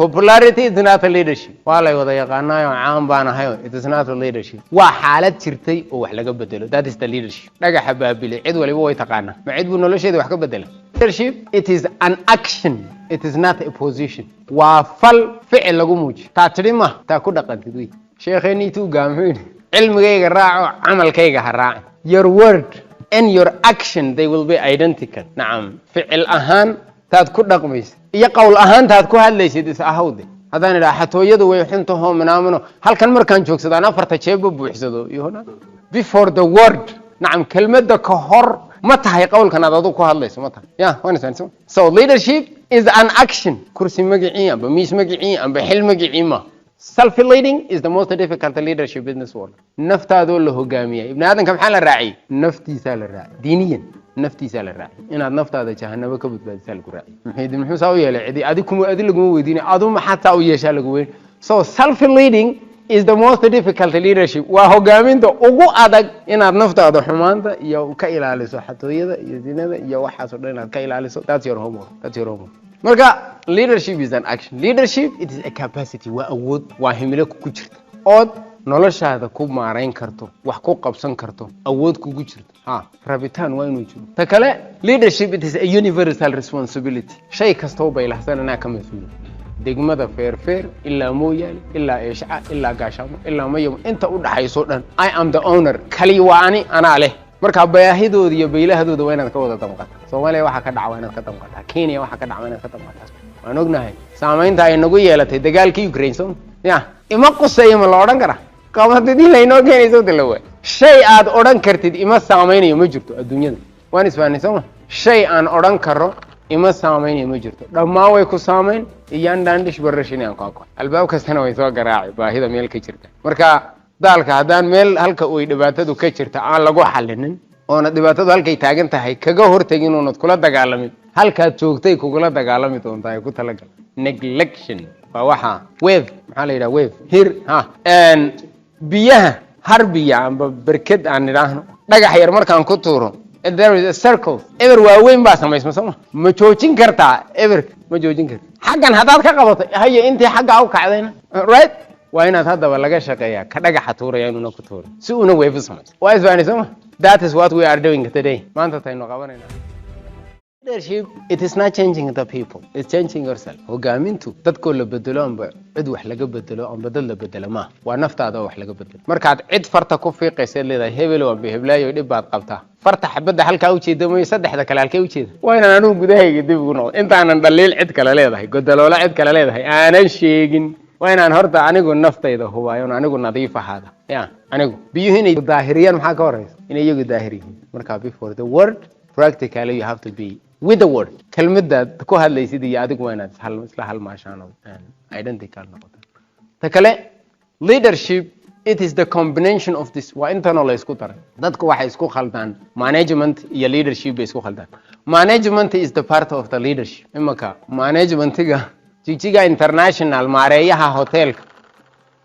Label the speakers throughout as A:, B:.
A: popularity is not a leadership wala wada yaqaanayo caan baan ahayo it is not a leadership waa xaalad jirtay oo wax laga bedelo that is the leadership dhagaxa baabile cid waliba way taqaana ma cid buu nolosheeda wax ka bedela leadership it is an action it is not a position waa fal ficil lagu muujiyo taa tirima taa ku dhaqantid way sheekheeni tuu gaameen cilmigayga raaco amalkayga ha raac your word and your action they will be identical nacam ficil ahaan taad ku dhaqmaysid iyo qowl ahaan taad ku hadlaysid is ahawde hadaan ila xatooyadu way xuntahay manaamano halkan markaan joogsadaan afarta jeeb buuxsado yoona before the word nacam kelmadda ka hor ma tahay qowlkan aad ku hadlayso ma tahay yeah so leadership is an action kursi magiciin amba miis magiciin amba xil magiciin ma self-leading is the most difficult leadership in this world naftaadu la hogaamiya ibn aadanka maxaa la raacay naftiisa la raacay diiniyan naftiisa la raacay inaad naftaada jahannaba ka badbaadisaa lagu raacay muxuu saa u yeelay cidi adi lagu weydiinay adu maxaa taa u yeeshaa lagu weyn so self-leading is the most difficult leadership waa hogaaminta ugu adag inaad naftaada xumaanta iyo ka ilaaliso xatooyada iyo zinada iyo waxaas oo dhan inaad ka ilaaliso that's your homework marka leadership is an action leadership it is a capacity waa awood waa himilo ku jirta ood noloshaada ku maareyn karto wax ku qabsan karto awood kugu jirto rabitaan waa inuu jiro ta kale leadership it is a universal responsibility shay kasto bay lahsanana ka mas'uul degmada feer ilaa mooyaale ilaa eeshca ilaa gaashamo ilaa mayo inta u dhaxayso dhan I am the owner kali waani ana leh marka baahidooda iyo beelahadooda waa inaad ka wada damqato Soomaaliya waxa ka dhacay inaad ka damqato Kenya waxa ka dhacay inaad ka damqato waan ognahay saamaynta ay nagu yeelatay dagaalkii Ukraine soo ima qosay ma la oran kara qaabadii la inoo keenayso talawa shay aad oran kartid ima saameynayo ma jirto adduunyada waan isfahanay soo shay aan oran karo ima saameynayo ma jirto dhammaan way ku saameyn iyaan daandish barashin aan qaaqo albaab kastana way soo garaacay baahida meel ka jirta marka dalka hadaan meel halka oo dhibaatadu ka jirta aan lagu xalinin oo dhibaatadu halkay taagan tahay kaga hortagin oo kula dagaalamin halka joogtay kugula dagaalami doontaa ay ku talagal neglection waa waxa wave maxaa la yiraahdaa wave hir biyaha harbiya amba barkad aan niraahno dhagax yar markaan ku tuuro there is a circle ever waa weyn baa samaysma ma joojin kartaa ever ma joojin kartaa xaqan hadaad ka qabato haye intii xaqa u kacdayna right waa inaad hadaba laga shaqeeyaa ka dhagaxa tuuraya inuu ku tuuro si uu wave samayso waa isfahanaysaa that is what we are doing today maanta tayno qabanayna leadership it is not changing the people it's changing yourself hogaamintu dadkoo la bedelo amba cid wax laga bedelo amba dad la bedelo ma waa naftaada wax laga bedelo markaad cid farta ku fiiqaysa leedahay hebel oo beheblaayo dhib baad qabtaa farta xabada halka u jeedamay saddexda kale halkay u jeeda waa inaan anigu gudahayga dib ugu noqdo intaanan dhaliil cid kale leedahay godoloola cid kale leedahay aanan sheegin waa inaan horta anigu naftayda hubaayo anigu nadiif ahaada anigu biyuhu inay daahiriyaan maxaa ka horeysa inay iyagu daahiriyaan marka before the word practically you have to be with the word kelmadda ku hadlaysid iyo adigu waa inaad isla halmaashaan identical noqoto ta kale leadership it is the combination of this waa internal la isku daray dadku waxay isku khaldaan management iyo leadership bay isku khaldaan management is the part of the leadership imaka managementiga jijiga international maareeyaha hotelka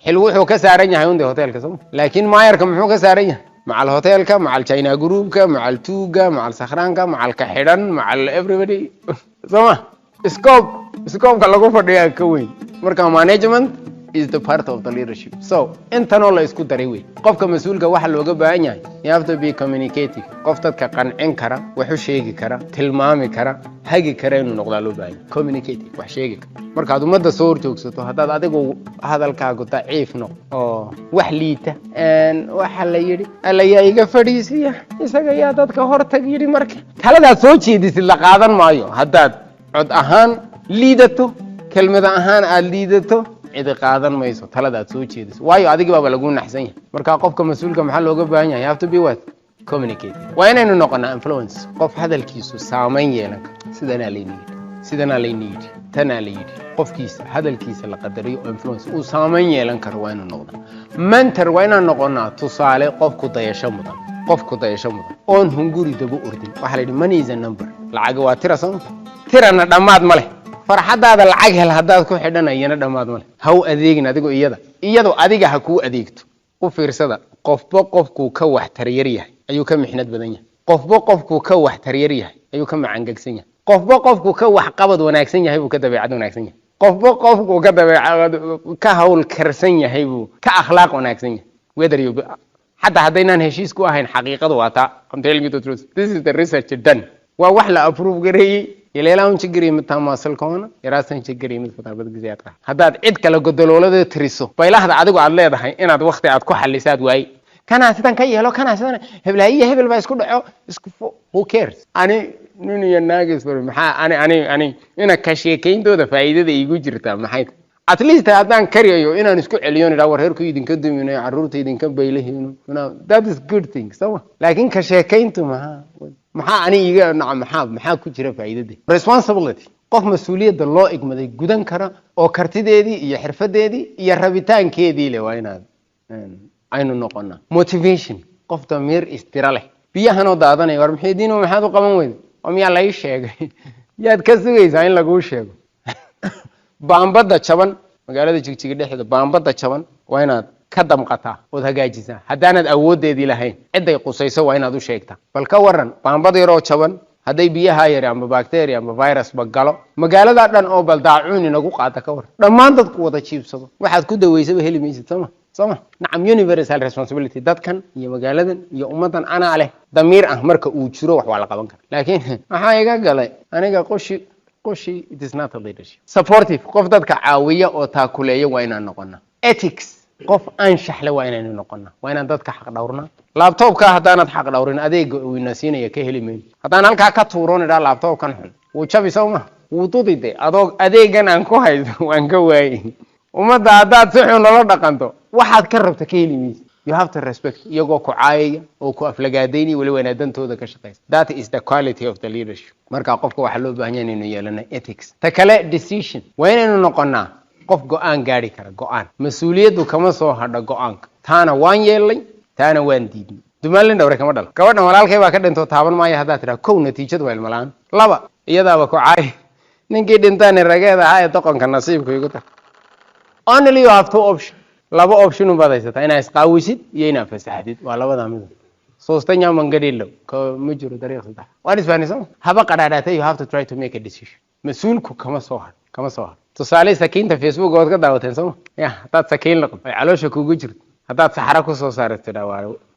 A: xil wuxuu ka saaran yahay undii hotelka soo laakiin maayarka muxuu ka saaran yahay مع الهوتيل كا مع الچاينا جروب كا مع التوغا مع السخران كا مع الكحيران مع everybody سما سكوب كا لغو فديا كوين marka management is the part of the leadership so internal la isku daray way qofka mas'uulka waxa looga baahan yahay you have to be communicative qof dadka qancin kara wuxuu sheegi kara tilmaami kara hagi kara inuu noqdo loo baahan communicative wax sheegi marka aad umada soo horjoogsato hadaad adigu hadalkaagu daciif noqdo oo wax liita waxa la yiri alla iga fadhiisiya isaga yaa dadka hortag yiri marka taladaad soo jeedisid la qaadan maayo hadaad cod ahaan liidato kelmada ahaan aad liidato cid qaadan mayso taladaad soo jeediso waayo adiga baba lagu naxsan yahay marka qofka mas'uulka maxaa looga baahan yahay you have to be what communicate waa inaynu noqonaa influence qof hadalkiisu saameyn yeelan sidana leeyni tana leeyni qofkiisa hadalkiisa la qadariyo influence uu saameyn yeelan karo waa inuu noqdo mentor waa inaan noqonaa tusaale qofku dayasho mudan oon hunguri daba ordin waxa la yidhi money is a number lacag waa tirana dhamaad ma leh farxadaada lacag hel hadaad ku xidhanayna dhamaad ma leh haw adeegin adigu iyadu adiga ha ku adeegto u fiirsada qofku ka wax taryar yahay ayuu ka mixnad badan yahay qofku ka wax taryar yahay ayuu ka macangagsan yahay qofku ka wax qabad wanaagsan yahay buu ka dabeecad wanaagsan yahay قف كهول كرسنية هيبو كأخلاق وناكسنية whether you حتى هدينا هشيس كوا هين حقيقة واتا I'm telling you the truth this is the research done وواحد approve قري يلي لا ونشجري متاماسل كونه يراسن شجري متفترة بجزياتها هذا عد كلا قدر ولا تريسو بيلا هذا عدو على ده هاي أنا وقت عد كحل لسات واي كان أساسا كي يلو كان أساسا هبل بس كله اسكو who cares أنا نوني الناقص أنا كشيكين ده فايدة ده يجو جرتا محيط at least هذا كريو إنا نسكو عليون داور هيركو يدين كدوم إنه عرورته يدين كبيله إنه that is good thing سوا لكن كشيكين تو maxaa aniga nacam maxaa ku jira faa'iidada responsibility qof mas'uuliyadda loo igmaday gudan kara oo kartideedii iyo xirfadeedii iyo rabitaankeedii leh waa inaad aynu noqonaa motivation qof damiir istira leh biyahan oo daadanay war maxaydiin maxaad u qaban weyday oo miyaa la ii sheegay yaad ka sugaysaa in lagu sheego baambada jaban magaalada jigjiga dhexdeeda baambada jaban waa inaad ka damqataa oo hagaajisaa hadaanad awoodeedii lahayn ciday qusayso waa inaad u sheegtaa bal ka waran baambada yar oo jaban haday biyaha yar ama bacteria ama virus bagalo magaalada dhan oo bal daacuun inagu qaata ka waran dhammaan dadku wada jiibsado waxaad ku daweysaba heli maysid sama nacam universal responsibility dadkan iyo magaaladan iyo ummadan ana leh damiir ah marka uu jiro wax waa la qaban karaa laakiin waxa iga galay aniga qoshi it is not a leadership supportive qof dadka caawiya oo taakuleeya waa inaan noqonaa ethics qof aan shaxle waa inaan noqonaa waa inaan dadka xaq dhawrnaa laptopka hadaanad xaq dhawrin adeeg uu nasiinaya ka heli meel hadaan halka ka tuuroon ila laptopkan xun uu jabisoo ma uu tudide adeegan aan ku haysto waan ka waayay umada hadaad si xun loo dhaqanto waxaad ka rabta ka heli maysid you have to respect iyagoo ku caayaya oo ku aflagaadeyni wali wanaadantooda ka shaqeysa that is the quality of the leadership marka qofka waxa loo baahan yahay inuu yeelana ethics ta kale decision waa inaynu noqonaa qof go'aan gaari kara go'aan mas'uuliyadu kama soo hadha go'aanka taana waan yeelay taana waan diidnay dumaanlin dhawre kama dhal gabadhan walaalkay baa ka dhinto taaban maayo hadaa tira kow natiijadu waa ilmalaan laba iyadaaba ku caay ninkii dhintaan rageeda ahaa doqonka nasiibku igu tar only you have two options laba option u badaysataa inaad isqaawisid iyo inaad fasaxdid waa labada mid soostanya mangadilo ka ma jiro dariiq sadex waan isfahanaysan haba qaraadhatay you have to try to make a decision mas'uulku kama soo hadh tusaale sakiinta Facebook oo ka daawateen soo ya hadaad sakiin laqo ay caloosha kugu jirto hadaad saxara ku soo saartay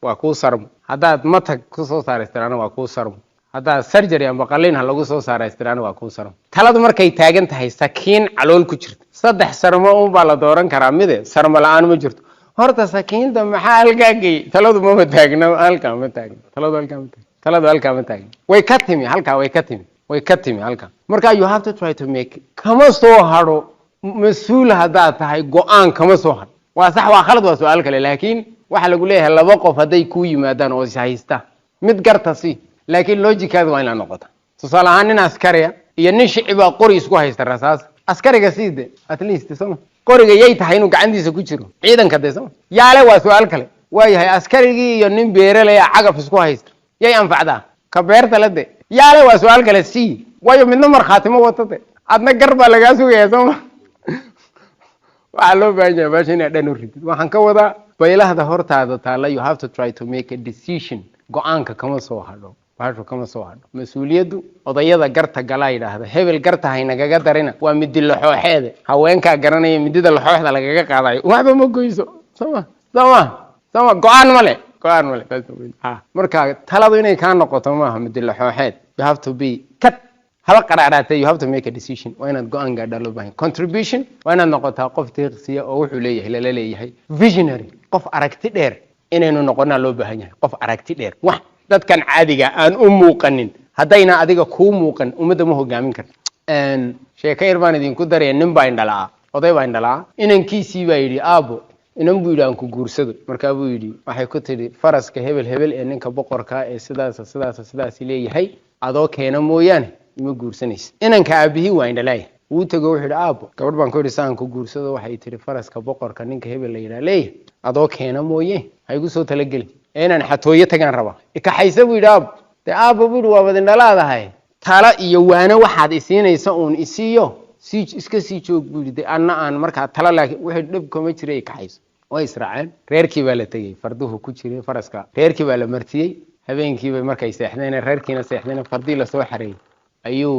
A: waa ku sarmo hadaad matag ku soo saartay waa ku sarmo hadaad surgery ama qalliin lagu soo saartay waa ku sarmo taladu markay taagan tahay sakiin calool ku jirto saddex sarmo oo baa la dooran karaa mid sarmo la'aan ma jirto horta sakiinta maxaa halkaagay taladu ma taagna halka ma taagna taladu halka ma taagna way ka timi halka way ka timi halka marka you have to try to make kama soo haro mas'uul hadaa tahay go'aan kama soo haro waa sax waa khalad waa su'aal kale laakiin waxa lagu leeyahay laba qof haday ku yimaadaan oo haysta mid garta si laakiin logicaadu waa in la noqoto tusaale ahaan nin askariya iyo nin shicib qori isku haysta rasaas askariga siide at least sama qoriga yay tahay inuu gacantiisa ku jiro ciidanka deesama yaale waa su'aal kale waayahay askarigii iyo nin beeraley cagaf isku haysta yay anfacdaa ka beerta lade yaale waa su'aal kale si waayo midna marxaatimo watate adna garba laga sugaya sama waxa loo baahan yahay baashin dhan u ridid waxaan ka wadaa baylahda hortaada taala you have to try to make a decision go'aanka kama soo hadho baasho kama soo hadho mas'uuliyadu odayada garta gala yiraahdo hebel garta haynagaga darina waa midi la xooxeede haweenka garanaya midida la xooxda lagaga qaadayo waxba ma goyso sama go'aan male marka taladu inay ka noqoto maaha midi la xooxeed you have to be cut haba qaraaraatay you have to make a decision waa inaad go'aan gaadho loo baahan contribution waa inaad noqotaa qof tiiqsiya oo wuxuu leeyahay la leeyahay visionary qof aragti dheer inaynu noqonaa loo baahan yahay qof aragti dheer wax dadkan caadiga aan u muuqanin hadayna adiga ku muuqan umada ma hogaamin karto sheekayr baan idin ku dareen nin baa indhalaa oday baa indhalaa inankiisii baa yiri aabo inan buu yidhi aan ku guursado markaa buu yidhi waxay ku tidhi faraska hebel ee ninka boqorka ee sidaas leeyahay adoo keena mooyaane ima guursanaysa inanka aabihii waa indhalaay wuu tago wuxuu yidhi aabo gabadh baan ku yidhi saan ku guursado waxay tidhi faraska boqorka ninka hebel la yidhaa leeyahay adoo keena mooye ha igu soo talageli inaan xatooyo tagaan rabaa ikaxaysa buu yidhi aabo buu yidhi waa wadindhalaadahay tala iyo waana waxaad isiinaysa uun isiiyo iska sii joog buu yidhi anna aan markaa tala laakiin wixii dhib kama jiray ikaxayso way israaceen reerkii baa la tegey farduhu ku jiray faraska reerkii baa la martiyey habeenkii bay markay seexdeen reerkiina seexdeen fardii la soo xareeyay ayuu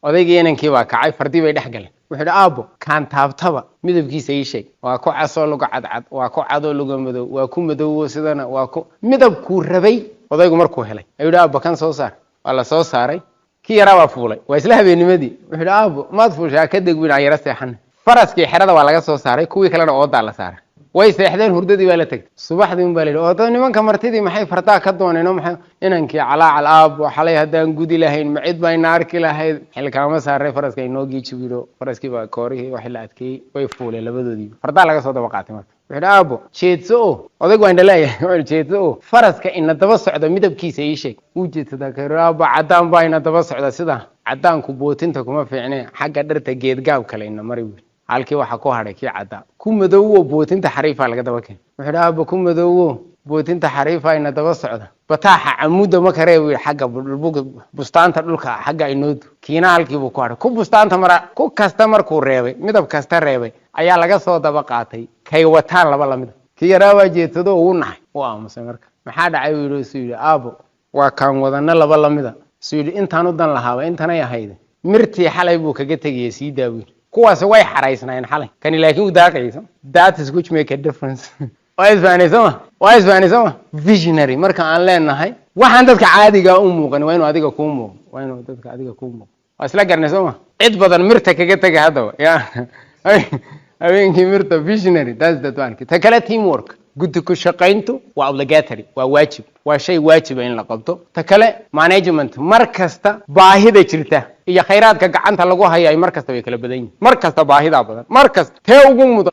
A: odaygii inankii baa kacay fardii bay dhex galeen wuxuu aabo kan taabtaba midabkiisa ii sheeg waa ku casoo lagu cadcad waa ku cado lagu madow waa ku madow sidana waa ku midabku rabay odaygu markuu helay ayuu aabo kan soo saar waa la soo saaray kii yaraa waa fuulay waa isla habeennimadii wuxuu aabo maad fuushaa ka degwina yara seexan faraskii xirada waa laga soo saaray kuwii kalena oodaa la saaray way seexdeen hurdadii baa la tagtay subaxdii baa la yidhi oo nimanka martidii maxay fartaa ka dooneen maxay inankii calaacal aabo xalay haddaan gudi lahayn ma cid baa ina arki lahayd xilkaama saaray faraska inoo giijibiro faraskii baa koorihii wax la adkeeyey way fuuleen labadoodii fartaa laga soo daba qaatay marka wuxuu aabo jeedso oo odaygu waan dhaleeyahay wuxuu jeedso oo faraska ina daba socdo midabkiisa ii sheeg uu jeedsadaa ka aabo cadaan baa ina daba socda sida cadaanku bootinta kuma fiicneen xagga dharta geedgaab kale ina mari wiil halkii waxa ku haray kii cadaan ku madoowo bootinta xariifa laga daba keen wuxuu aabo ku madoowo bootinta xariifa ina daba socda bataaxa amuda ma karee wiil xagga bustaanta dhulka xagga inoodu kiina halkii buu ku haray ku bustaanta mara ku kasta markuu reebay midab kasta reebay ayaa laga soo daba qaatay kay wataan laba lamid kii yaraa waa jeedsado uu naxay oo aamusay marka maxaa dhacay wiil soo yiri aabo waa kan wadana laba lamida soo yiri intaan u dan lahaaba intanay ahayd mirtii xalay buu kaga tagay sii daawir kuwaas way xaraysnaayeen xalay kan laakiin uu daaqayso that is which make a difference waa isbaanisama visionary marka aan leenahay waxaan dadka caadiga u muuqan waa inuu adiga ku muuqdo waa inuu dadka adiga ku muuqdo waa isla garnaysama cid badan mirta kaga tagay hadaba yaa habeenkii mirta visionary that's the one ta kale teamwork guddi ku shaqayntu waa obligatory waa waajib waa shay waajib in la qabto ta kale management markasta baahida jirta iyo khayraadka gacanta lagu hayo ay markasta way kala badan yihiin markasta baahida badan markasta tee ugu mudan